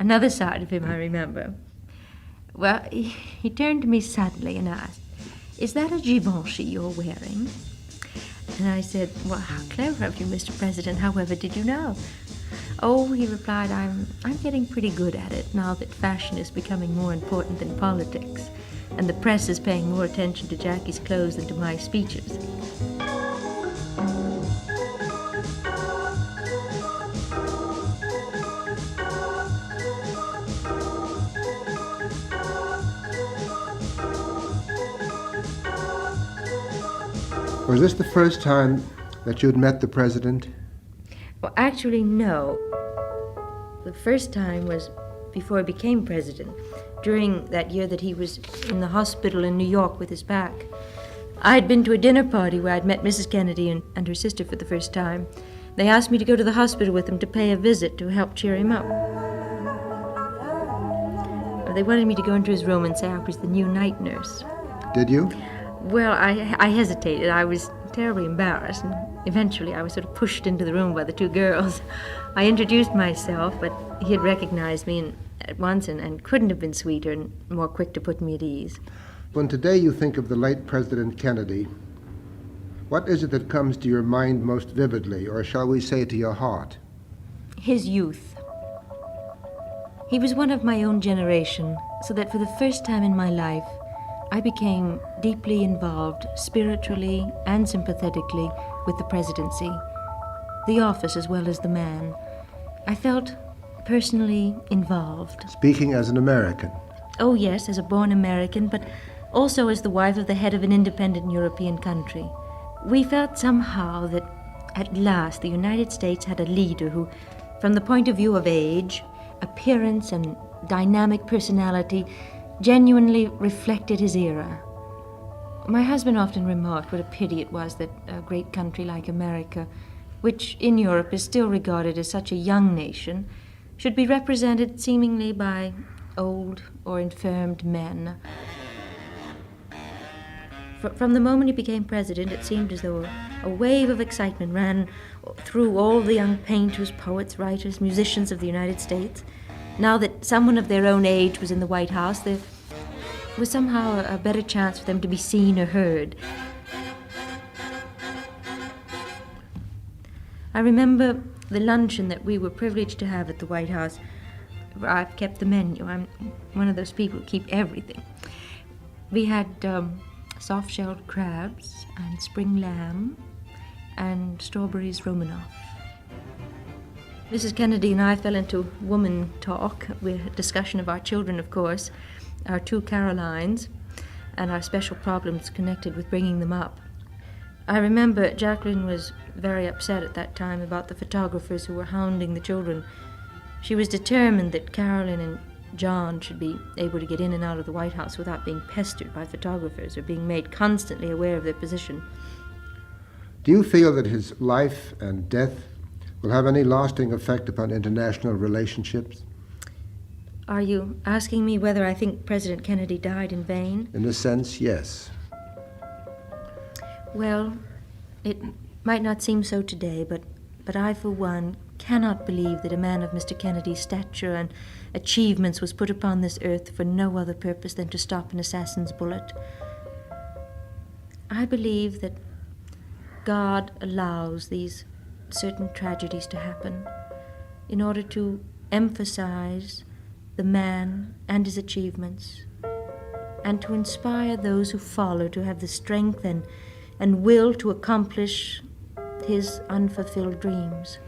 Another side of him I remember. Well, he turned to me suddenly and asked, "Is that a Givenchy you're wearing?" And I said, "Well, how clever of you, Mr. President. However did you know?" "Oh," he replied, I'm getting pretty good at it now that fashion is becoming more important than politics, and the press is paying more attention to Jackie's clothes than to my speeches." Was this the first time that you'd met the president? Well, actually, no. The first time was before he became president, during that year that he was in the hospital in New York with his back. I had been to a dinner party where I'd met Mrs. Kennedy and her sister for the first time. They asked me to go to the hospital with them to pay a visit to help cheer him up. They wanted me to go into his room and say I was the new night nurse. Did you? Well, I hesitated. I was terribly embarrassed, and eventually I was sort of pushed into the room by the two girls. I introduced myself, but he had recognized me at once and couldn't have been sweeter and more quick to put me at ease. When today you think of the late President Kennedy, what is it that comes to your mind most vividly, or shall we say to your heart? His youth. He was one of my own generation, so that for the first time in my life, I became deeply involved, spiritually and sympathetically, with the presidency, the office as well as the man. I felt personally involved. Speaking as an American? Oh, yes, as a born American, but also as the wife of the head of an independent European country. We felt somehow that at last the United States had a leader who, from the point of view of age, appearance, and dynamic personality, genuinely reflected his era. My husband often remarked what a pity it was that a great country like America, which in Europe is still regarded as such a young nation, should be represented seemingly by old or infirmed men. From the moment he became president, it seemed as though a wave of excitement ran through all the young painters, poets, writers, musicians of the United States. Now that someone of their own age was in the White House, there was somehow a better chance for them to be seen or heard. I remember the luncheon that we were privileged to have at the White House. I've kept the menu. I'm one of those people who keep everything. We had soft-shelled crabs and spring lamb and strawberries Romanoff. Mrs. Kennedy and I fell into woman talk, with a discussion of our children, of course, our two Carolines, and our special problems connected with bringing them up. I remember Jacqueline was very upset at that time about the photographers who were hounding the children. She was determined that Carolyn and John should be able to get in and out of the White House without being pestered by photographers or being made constantly aware of their position. Do you feel that his life and death will have any lasting effect upon international relationships? Are you asking me whether I think President Kennedy died in vain? In a sense, yes. Well, it might not seem so today, but I, for one, cannot believe that a man of Mr. Kennedy's stature and achievements was put upon this earth for no other purpose than to stop an assassin's bullet. I believe that God allows these certain tragedies to happen in order to emphasize the man and his achievements, and to inspire those who follow to have the strength and will to accomplish his unfulfilled dreams.